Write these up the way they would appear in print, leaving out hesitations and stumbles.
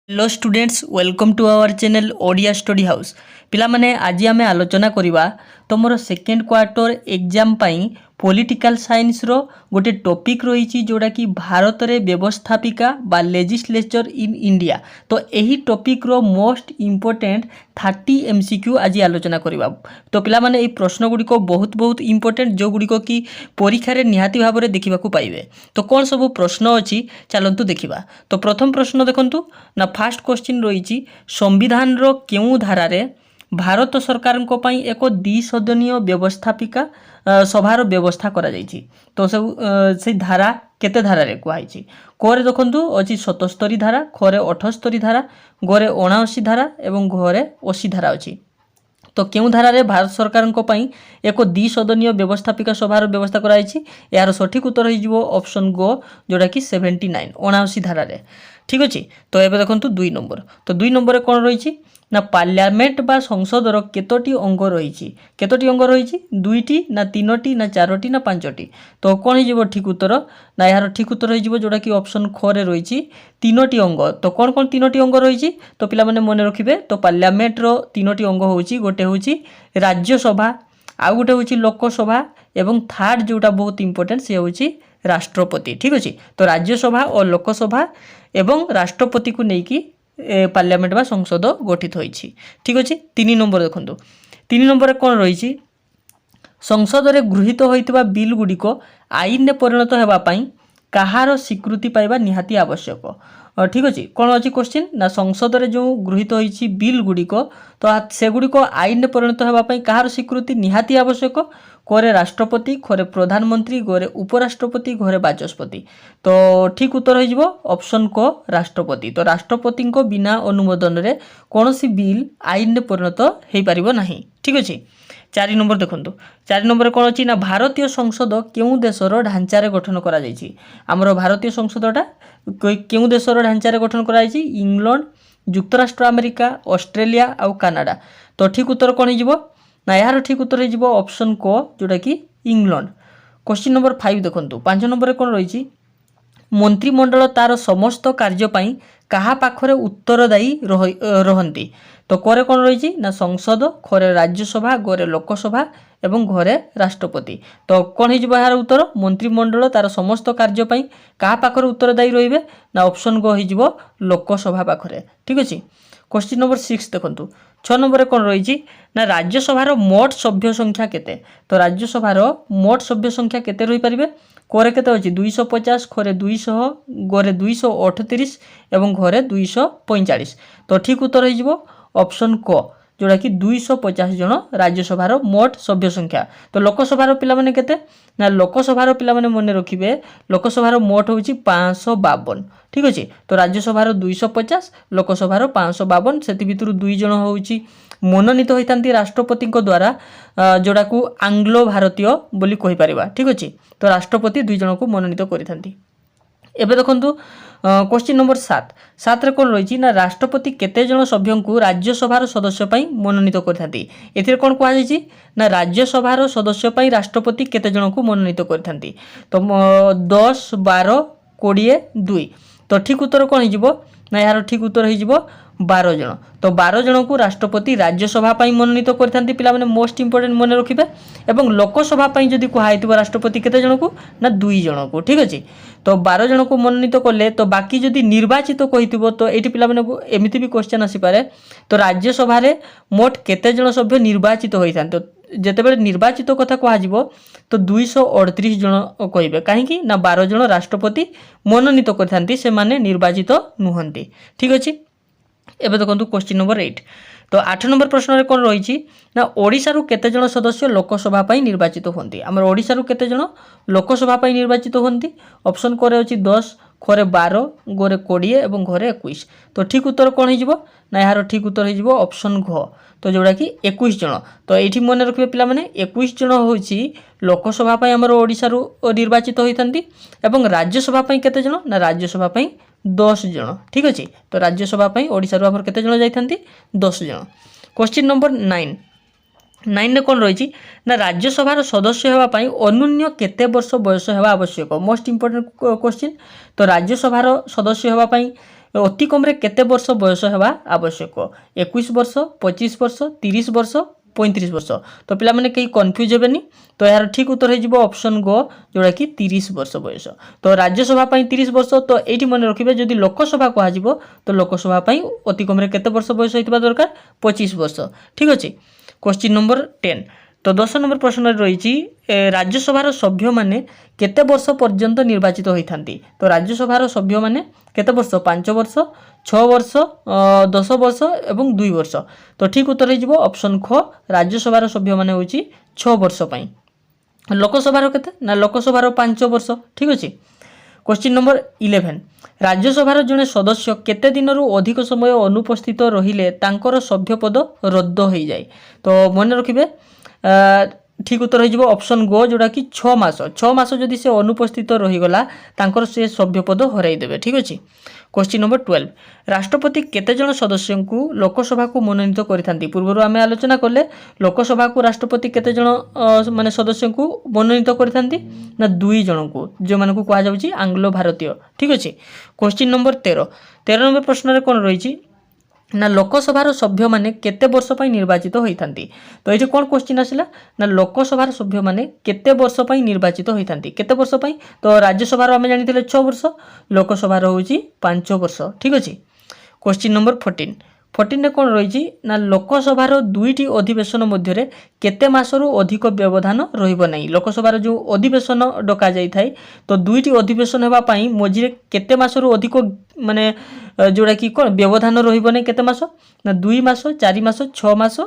Hello students welcome to our channel Odia study house पिला माने आज आम आलोचना करवा तुम सेकेंड क्वार्टर एग्जाम पाई पॉलिटिकल साइंस रो गोटे टॉपिक रही जोड़ा कि भारत रे व्यवस्थापिका बा लेजिस्लेचर इन इंडिया। तो यही टॉपिक रो मोस्ट इम्पोर्टेंट 30 एमसीक्यू आज आलोचना करवा। तो पिला माने ये प्रश्न गुड़िक बहुत बहुत इम्पोर्टेंट जो गुड़िक कि परीक्षा रे निहाती भाव में देखा पाइबे। तो कौन सब प्रश्न अच्छी चलतु देखा। तो प्रथम प्रश्न देखंतु ना फास्ट क्वेश्चन रही संविधान रो केउ धारा रे भारत सरकार को पाई एक 2 सदनीय व्यवस्थापिका सभार व्यवस्था करा जायछि। तो सब से धारा केते धारा रे कुआइछि कोरे देखंतु अछि 77 धारा, खरे 78 धारा, गोरे 79 धारा एवं घरे 80 धारा अछि। तो केउ धारा रे भारत सरकार को पाई एक 2 सदनीय व्यवस्थापिका सभार व्यवस्था कराइछि। यार सठिक उत्तर हो ऑप्शन गो जोड़ा कि 79 79 धारा रे। ठीक अच्छे। तो ये देखो 2 नंबर। तो 2 नंबर कौन रही ना पार्लियामेंट बा संसदर केतोटी अंग रही केतोटी अंग रही 2टी ना 3टी ना 4टी ना 5टी। तो कौन हो ठीक उत्तर ना यार ठीक उत्तर हो जोड़ा कि ऑप्शन ख रे रही 3टी अंग। तो कौन कौन 3टी अंग रही तो पिला माने मन रखिबे। तो पार्लियामेंट रो 3टी अंग होची गोटे होची राज्यसभा आउ गोटे होची लोकसभा एवं थर्ड जोटा बहुत इंपोर्टेंट से होची राष्ट्रपति। ठीक अच्छे। तो राज्यसभा और लोकसभा एवं राष्ट्रपति को लेकिन पार्लियामेंट बा संसद गठित होइछि। ठीक अच्छे। 3 नंबर देखो 3 नंबर कौन रही संसद रे गृहीत होइतबा बिल गुड़िक आईन ने परिणत हेबा पई कहार स्वीकृति पाइबा निहाती आवश्यक। ठीक अच्छे। कौन अच्छी क्वेश्चन ना संसद रे जो गृहीत होइछि बिल गुड़िक तो से गुड़िक आईन ने परिणत हेबा पई कहार स्वीकृति निहाती आवश्यक। घरे राष्ट्रपति, घरे प्रधानमंत्री, घरे उपराष्ट्रपति, घरे बाचस्पति। तो ठीक उत्तर हो ऑप्शन को राष्ट्रपति। तो राष्ट्रपति को बिना अनुमोदन रे कौन सी बिल आईन ने परिणत हो पारिबो नहीं। ठीक अच्छे। 4 नंबर देखो 4 नंबर कौन अच्छी ना भारतीय संसद केउ देशर ढांचारे गठन करा जायछि। आमर भारतीय संसदटा केउ देशर ढांचारे गठन करा जायछि इंग्लैंड, युक्तराष्ट्र अमेरिका, ऑस्ट्रेलिया आउ कनाडा। तो ठीक उत्तर कौन हो ना यार ठीक उत्तर हो ऑप्शन को जोटा कि इंग्लैंड। क्वेश्चन नंबर 5 देखो 5 नंबर कौन रही मंत्रिमंडल तार समस्त कार्य पाई कहा पाखरे उत्तरदायी रहंती। तो करे कौन रही ना संसद, घरे राज्यसभा, घरे लोकसभा एवं घरे राष्ट्रपति। तो कौन हो यार उत्तर मंत्रिमंडल तार समस्त कार्य पाई कहा पाखरे उत्तरदायी रहिबे ना ऑप्शन गो हो लोकसभा पाखरे। ठीक अच्छे। क्वेश्चन नंबर 6 देखो 6 नंबर कौन रही ना राज्यसभार मोट सभ्य संख्या केते। तो राज्यसभार मोट सभ्य संख्या केते रही पारिबे कोरे केते अछि 250, घरे 200, घरे 238 एवं घरे 245। तो ठीक उत्तर हो ऑप्शन को जोड़ा कि 250 जन राज्यसभार मोट सभ्य संख्या। तो लोकसभार पिला माने केते ना लोकसभार पिला माने मन रखिबे लोकसभार मोट होची 552। ठीक अच्छे। तो राज्यसभार 250, लोकसभार 552 सेति भितरु 2 जन होची मनोनीत होइतांती राष्ट्रपति द्वारा जोड़ा को आंग्लो भारतीय बोली कहि परिबा। ठीक अच्छे। तो राष्ट्रपति 2 जन को मनोनीत करिथांती। एबे देखंतु क्वेश्चन नंबर 7 रे कौन रही ना राष्ट्रपति केते जन सभ्यों को राज्यसभार सदस्य पाई मनोनीत करथांती। एथिरे कौन कहा जायछि ना राज्यसभार सदस्य पाई राष्ट्रपति केते जन को मनोनीत करथांती। तो 10, 12, 20, 2। तो ठीक उत्तर कौन हो ना यार ठीक उत्तर हो 12 जन। तो 12 जन को राष्ट्रपति राज्यसभा पाई मनोनीत करथांती पिला माने मोस्ट इंपोर्टेंट मन रखिबे। एवं लोकसभा पाई जदि कुहाइतिबो राष्ट्रपति केते जन को ना 2 जन को। ठीक अछि। तो 12 जन को मनोनीत कले तो बाकी जदि निर्वाचित कहितिबो तो एठी पिला माने एमिति भी क्वेश्चन आसी पारे तो राज्यसभा रे मोट केते जन सभ्य निर्वाचित होइथांते। जेतेबेले निर्वाचित कथा कह तो 238 जन कहिबे कहीं ना 12 जन राष्ट्रपति मनोनीत करथांती से माने निर्वाचित नुहंती। ठीक अछि। एबे देखंतु क्वेश्चन नंबर 8। तो 8 नंबर प्रश्न रे कौन रही ना ओडिशा रु केते जन सदस्य लोकसभा पाई निर्वाचित होंती। हमर ओडिशा रु केते जन लोकसभा पाई निर्वाचित होंती। ऑप्शन करे अछि 10, घरे 12, घरे 20 एवं घरे 21। तो ठीक उत्तर कौन हो ना यार ठीक उत्तर हो ऑप्शन घ। तो जोड़ा कि 21 जन। तो एठी मन रखिबे पिला माने 21 जन होची लोकसभा पाई हमर ओडिशा रु निर्वाचित होइथांती एवं राज्यसभा पाई केते जन ना राज्यसभा पाई 10 जन। ठीक अच्छे। तो राज्यसभा पाई ओडिशा रु हमर केते जन जाइथांती 10 जन। क्वेश्चन नंबर 9 ने कौन रही ना राज्यसभार सदस्य हेबा पाई अनुन्य केते वर्ष बयस हेबा आवश्यक। Most important question. तो राज्यसभार सदस्य हेबा पाई अति कम केते वर्ष बयस हेबा आवश्यक 21 वर्ष 25 वर्ष 30 वर्ष 35 वर्ष। तो पिला माने कहीं कन्फ्यूज हेबेनी। तो यार ठीक उत्तर हो ऑप्शन गो जोड़ा कि 30 वर्ष बयस। तो राज्यसभा 30 वर्ष। तो ये मन रखिए जदि लोकसभा कह तो लोकसभा अति कम केते वर्ष बयस होइतिबा दरकार 25 वर्ष। ठीक अच्छे। Question number 10। तो 10 नंबर प्रश्न रही राज्यसभार सभ्य माने केते वर्ष पर्यंत निर्वाचित होइथांती। तो राज्यसभार सभ्य माने केते वर्ष 5 वर्ष 6 वर्ष 10 वर्ष एवं 2 वर्ष। तो ठीक उत्तर हो ऑप्शन ख राज्यसभार सभ्य माने होची 6 वर्ष पई। लोकसभार केते ना लोकसभार 5 वर्ष। ठीक अच्छे। Question number 11। राज्यसभार जड़े सदस्य केते दिनरू अधिक समय अनुपस्थित रहिले तांकर सभ्यपद रद्द हो जाए। तो मन रखिए ठीक उत्तर हो ऑप्शन गो जोड़ा कि 6 मास। 6 मास जदि से अनुपस्थित रहीगला तांकर से सभ्यपद हरईदेवे। ठीक अच्छे। Question number 12। राष्ट्रपति केते जन सदस्य को लोकसभा को मनोनीत करिथांती। पूर्व आम आलोचना कले लोकसभा को राष्ट्रपति केते जन माने सदस्य को मनोनीत करिथांती ना 2 जन को जो मानकु कहा जाउची आंग्लो भारतीय। ठीक अच्छे। Question number 13। 13 नंबर प्रश्न रे कोन रहिची ना लोकसभार सभ्य माने केते वर्ष पई निर्वाचित होइथांती। तो ये कौन क्वेश्चन आसिला ना लोकसभार सभ्य माने केते वर्ष पई निर्वाचित होइथांती। केते वर्ष पई तो राज्यसभार आमे जानिथिले 6 वर्ष लोकसभार होउची 5 वर्ष। ठीक अछि। Question number 14। 14 रे कोन रहिची ना लोकसभार 2टी अधिवेशन मध्यरे केते मासरू अधिक व्यवधान रहिबो नै। लोकसभार जो अधिवेशन डका जाई थाई तो 2टी अधिवेशन हेबा पई मझिरे केते मासरू अधिक माने जोड़ा कि कौन व्यवधान रहिबो नै केते मास ना 2 मास 4 मास 6 मास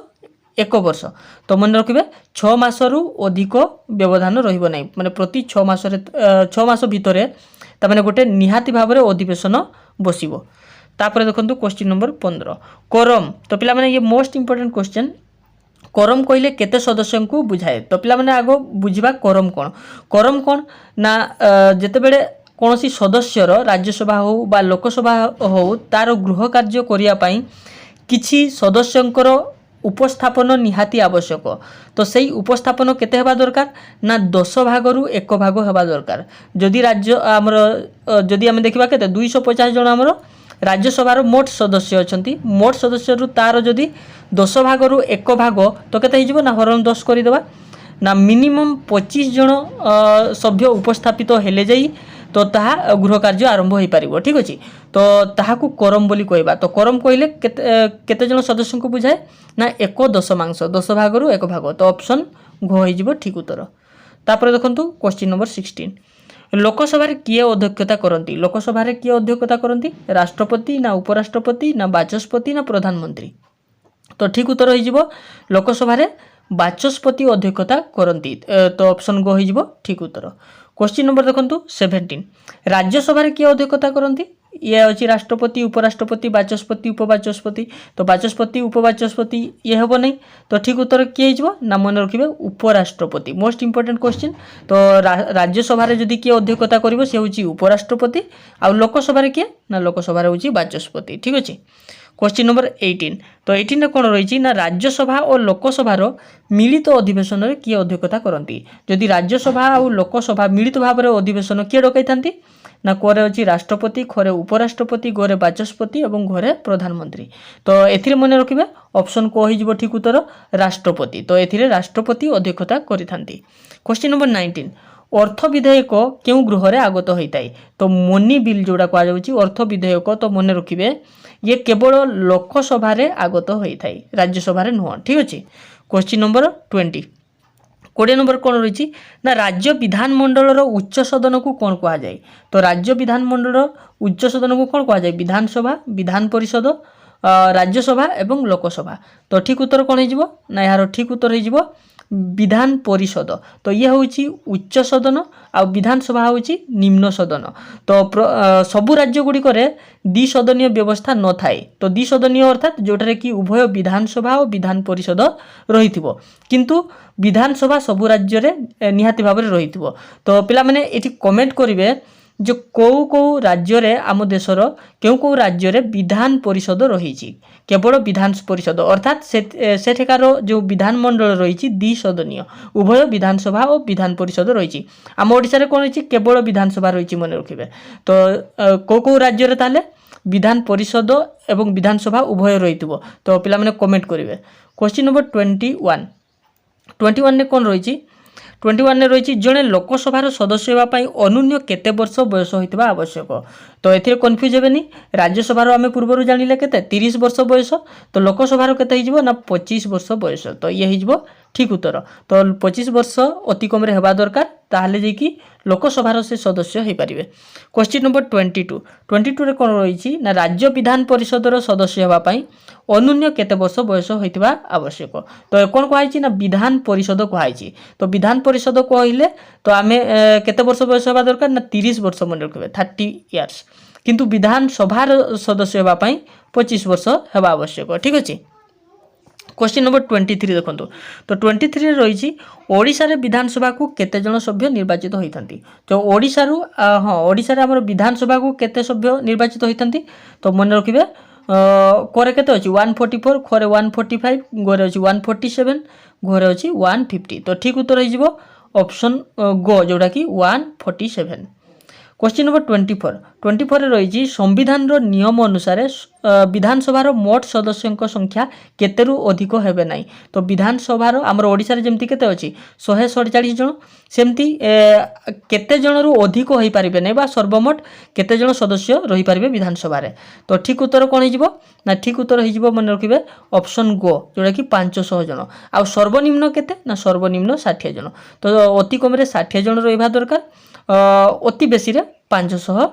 1 वर्ष। तो मन रखिबे 6 मासरू अधिक व्यवधान रहिबो नै माने प्रति 6 मास भितरे ता माने गोटे निहाती भाबरे अधिवेशन बसिबो। तापर देखंतु क्वेश्चन नंबर 15। कोरम। तो पिला माने ये मोस्ट इंपोर्टेंट क्वेश्चन। कोरम कहले केते सदस्य को बुझाए। तो पिला माने आगो बुझिबा कोरम कोन। कोरम कोन ना जेते बेले कौनसी सदस्यर राज्यसभा हो बा लोकसभा हो तार गृह कार्य करिया पई किछि सदस्यंकर उपस्थापन निहाती आवश्यक। तो सही उपस्थापन केते हेबा दरकार ना 10 भागरु 1 भाग हेबा दरकार। जदि राज्य हमर जदि हम देखिबा केते 250 जन हमर राज्यसभार मोट सदस्य अछंती। मोट सदस्य रु तार जदि 10 भागरु 1 भाग तो केते हिजबो ना हरण 10 करि देबा ना मिनिमम 25 जन सभ्य उपस्थापित हेले जाई तो ताहा गृह कार्य आरंभ हो पारिबो। ठीक अछि। तो ताहाकू कोरम बोली कहबा। तो कोरम कहले केते जन सदस्य को बुझाए ना 1 दशमांश 10 भागरु 1 भाग। तो ऑप्शन घ हो जिवो ठीक उत्तर। तापर देखंतु क्वेश्चन नंबर 16। लोकसभा किए अध्यक्षता करती। लोकसभा किए अध्यक्षता करती राष्ट्रपति ना उपराष्ट्रपति ना बाचस्पति ना प्रधानमंत्री। तो ठीक उत्तर हो लोकसभा बाचस्पति अध्यक्षता करती। तो ऑप्शन गो हो ठीक उत्तर। क्वेश्चन नंबर देखंतु 17। राज्यसभा किए अध्यक्षता करती ये अच्छी राष्ट्रपति उपराष्ट्रपति बाचस्पति उपबाचस्पति। तो बाचस्पति उपबाचस्पति ये हेब नहीं। तो ठीक उत्तर किए ना मन रखिए उपराष्ट्रपति। Most important question. तो राज्यसभा जदि किए अध्यक्षता करिवो से होची उपराष्ट्रपति आ लोकसभा किए ना लोकसभा होची बाचस्पति। ठीक अच्छे। Question number 18। तो 18 कौन रही ना राज्यसभा और लोकसभार मिलित अधिवेशन में किए अध्यक्षता करती। जदि राज्यसभा और लोकसभा मिलित भाव में अधिवेशन किए डकई थांती ना घरे अच्छी राष्ट्रपति घरे उपराष्ट्रपति घरे बाचस्पति और घरे प्रधानमंत्री। तो एथिरे मन रखिए ऑप्शन को हो ठीक उत्तर राष्ट्रपति। तो एथिरे राष्ट्रपति अध्यक्षता करिथांती। Question number 19। अर्थ विधेयक क्यों गृह रे आगत होता है। तो मनी बिल जोड़ा कह जाउची अर्थ विधेयक। तो मन रखिए ये केवल लोकसभा रे आगत होता है राज्यसभा रे नुह। ठीक अच्छे। Question number 20। 20 नंबर कौन रही ना राज्य विधानमंडल उच्च सदन को कौन कह जाए। तो राज्य विधानमंडल उच्च सदन को कौन कह जाए विधानसभा विधान परिषद राज्यसभा एवं लोकसभा। तो ठीक उत्तर कौन हो ना यार ठीक उत्तर हो विधान परिषद। तो ये हूँ उच्च सदन आ विधानसभा हूँ निम्न सदन। तो सबु राज्य गुड़िक द्विसदनीय व्यवस्था न थाए। तो द्विसदनीय अर्थात जोटारे कि उभय विधानसभा और विधान परिषद रही किंतु विधानसभा सबु राज्य रे निहाती भाव में रही। तो पिला माने एठी कमेंट करिवे जो कौ कौ राज्य रे आम देशर क्यों राज्य रे विधान परिषद रही केवल विधान परिषद अर्थात सेठेकार जो विधानमंडल रही द्विसदनीय उभय विधानसभा और विधान परिषद रही। आम ओडिशा रे कौन रही केवल विधानसभा रही मन रखिए। तो कौ कौ राज्य रे ताले विधान परिषद एवं विधानसभा उभय रही तो पिला माने कमेंट करेंगे। क्वेश्चन नंबर 21 कौन रही 21 रही जड़े लोकसभार सदस्य होगापाई अनुन्य केते वर्ष बयस होता आवश्यक। तो ये कन्फ्यूज हेनी राज्यसभार आम पूर्व जानिले केते 30 वर्ष बयस तो लोकसभार केते ना 25 वर्ष बयस तो ये हो ठीक उत्तर। तो 25 वर्ष अति कम हेबा दरकार ताहले जेकी लोकसभार से सदस्य हो पारे। क्वेश्चन नंबर 22 रे कौन रही ना राज्य विधान परिषदर सदस्य होगापाई अनुन्य केते वर्ष बयस होता आवश्यक। तो कौन कहुई ना विधान परिषद कहुई। तो विधान परिषद कहले तो आम केते वर्ष बयस होगा दरकार ना 30 वर्ष मन रखिए 30 इयर्स किंतु विधानसभार सदस्य होगापाई 25 वर्ष होगा आवश्यक। ठीक अच्छे। क्वेश्चन नंबर 23 देखो तो 23 रही ओडिशा रे विधानसभा को केते जन सभ्य निर्वाचित होइथंती। तो ओडिशा रु हाँ ओडिशा रे हमर विधानसभा को केते सभ्य निर्वाचित होइथंती तो मन रखिबे कोरे केते अछि 144 खोरे 145 गोरे अछि 147 घोरे अछि 150 तो ठीक उत्तर हो जिवो ऑप्शन गो जोटा कि 147। क्वेश्चन नंबर 24 रही संविधान रो नियम अनुसार विधानसभार मोट सदस्यों संख्या केतेरु अधिक हेबे नाही। तो विधानसभार आमर ओडिशा रे जेमती केते अछि 147 जन सेमती केते जन रु अधिक होई परिबे नै बा सर्वमोट केते जन सदस्य रही परिबे विधानसभा रे। तो ठीक उत्तर कोन हो जिवो ना ठीक उत्तर हो जिवो मन रखिबे ऑप्शन गो जोटा कि 500 जन आ सर्वनिम्न केते ना सर्वनिम्न 60 जन। तो अति कम रे 60 जन रहिबा दरकार अति बेसी रे 500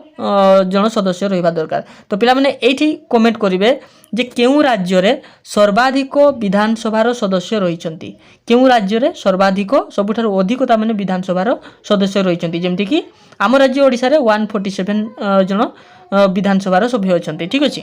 जन सदस्य रहिबा दरकार। तो पिला माने एठी कमेंट करिवे जे केउ राज्य रे सर्वाधिक विधानसभार सदस्य रहिचंती केउ राज्य रे सर्वाधिक सबुठार अधिक ता माने विधानसभार सदस्य रहिचंती जेमति कि आम राज्य ओडिसा रे 147 जन विधानसभार सभ्य अछंती। ठीक अछि।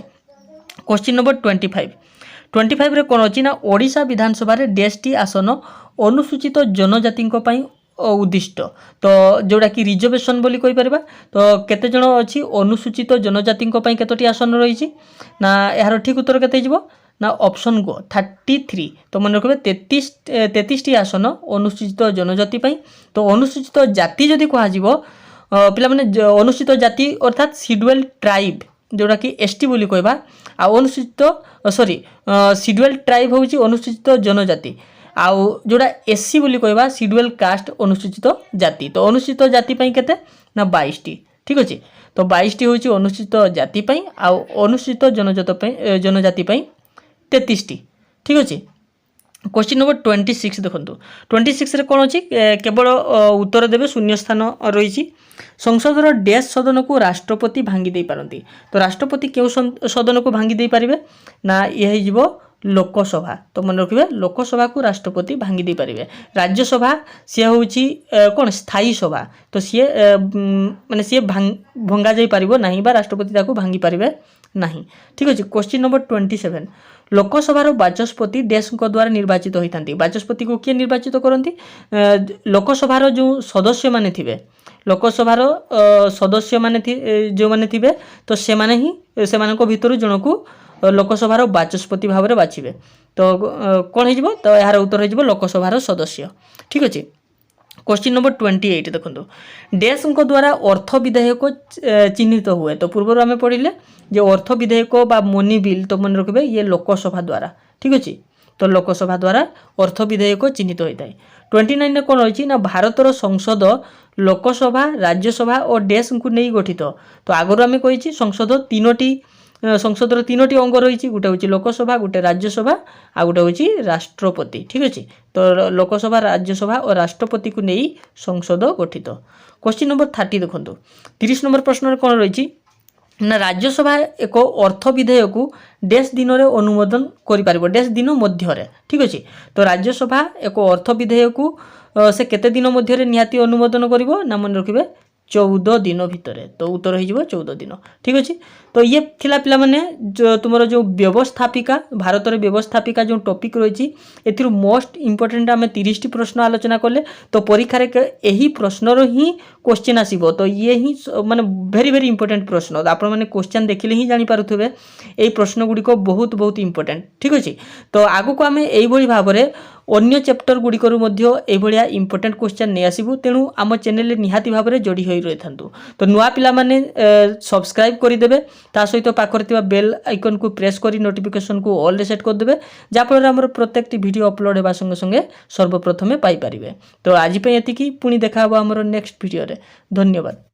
क्वेश्चन नंबर 25 रे कोन अछि ना ओडिशा विधानसभा रे 10टी आसन अनुसूचित जनजाति पई उद्दिष्ट तो जोड़ा कि रिजर्वेशन बोली कहि परबा। तो केते जण अछि अनुसूचित जनजाति पई केतोटी आसन रही ना यार ठीक उत्तर केते जिवो ना ऑप्शन गो 33। तो मन रखबे 33 टी आसन अनुसूचित जनजाति पई। तो अनुसूचित जाति जदि कहा जिवो पिला माने अनुसूचित जाति अर्थात शेड्यूल ट्राइब जोड़ा कि एसटी बोली कहबा आ अनुसूचित शेड्यूल ट्राइब होउची अनुसूचित जनजाति आउ जोड़ा एससी बोली कहबा शेड्यूल कास्ट अनुसूचित जाति। तो अनुसूचित जाति पई केते ना 22 टी। ठीक अछि। तो 22 टी होउची अनुसूचित जाति पई आउ अनुसूचित जनजाति पई 33 टी। ठीक अछि। क्वेश्चन नंबर 26 देखंतु 26 रे कोन अछि केवल उत्तर देबे शून्य स्थान रही संसदर डैश सदन को राष्ट्रपति भांगी दे पारंती। तो राष्ट्रपति केउ सदन को भांगी दे पारिबे ना ये जिवो लोकसभा। तो मन रखिबे लोकसभा को राष्ट्रपति भांगी दे पारिबे। राज्यसभा सी होउची कोन स्थायी सभा तो सी माने सी भंगा जाई पारिबो नाही बा राष्ट्रपति ताको भांगी पारिबे नाही। ठीक अछि। क्वेश्चन नंबर 27 लोकसभार बाचस्पति डैश को द्वारा निर्वाचित होइथांती। बाचस्पति को किए निर्वाचित करंती लोकसभार जो सदस्य माने थिबे लोकसभार सदस्य माने जो माने थिबे तो से माने ही सेमानक भितरु जनकु लोकसभार बाचस्पति भाव में बाछिबे। तो कौन हो तो यार उत्तर हो लोकसभार सदस्य। ठीक अच्छे। क्वेश्चन नंबर 28 देखो डैश द्वारा अर्थ विधेयक चिन्हित हुए। तो पूर्व आम पढ़ले जो अर्थ विधेयक बा मनी बिल तो मन रखिए ये लोकसभा द्वारा। ठीक अच्छे। तो लोकसभा द्वारा अर्थ विधेयक चिन्हित होता है। 29 कौन रही ना भारतर संसद लोकसभा राज्यसभा और डैश को नहीं गठित। तो आगुरी आम कही संसद तीनोटी संसदर तीनोटी अंग रही गोटे हूँ लोकसभा गोटे राज्यसभा आ गोटे हूँ राष्ट्रपति। ठीक अच्छे। तो लोकसभा राज्यसभा और राष्ट्रपति को नहीं संसद गठित। क्वेश्चन नंबर 30 देखो 30 नंबर प्रश्न कौन रही ना राज्यसभा एक अर्थ विधेयक डैश दिन में अनुमोदन कर डैश दिन मध्य। ठीक अच्छे। तो राज्यसभा एक अर्थ विधेयक से केते दिन मध्य निहाती अनुमोदन करिवो ना मन रखिबे 14 दिन भितर। तो उत्तर हो 14 दिन। ठीक अच्छे। तो ये थिला पिला माने जो तुमरो जो व्यवस्थापिका भारत रे व्यवस्थापिका जो टॉपिक रही एथिरु मोस्ट इंपोर्टेंट आम 30 प्रश्न आलोचना कले। तो परीक्षा रे एही प्रश्न रो ही क्वेश्चन आसीबो। तो ये ही माने वेरी वेरी इंपोर्टेंट प्रश्न आपण माने क्वेश्चन देखिले ही जानि पारुथबे एई प्रश्न गुडी को बहुत बहुत इंपोर्टेंट। ठीक अच्छे। तो आगु को आम एई भली भाबरे अन्य चैप्टर गुड़िकर मध्य इंपोर्टेंट क्वेश्चन नहीं आसबू। तेणु आम चैनल निहाती भाव में जोड़ी हो रही था। तो नुआ पिला माने सब्सक्राइब करदे ता सहित पाखरे थिबा बेल आइकन को प्रेस करी नोटिफिकेशन को ऑल रे सेट कर देबे जाफल आमर प्रत्येक वीडियो अपलोड होगा संगे संगे सर्वप्रथमे पाई परिबे। तो आज पे एतिकी पुणी देखा हबो आमर नेक्स्ट वीडियो रे। धन्यवाद।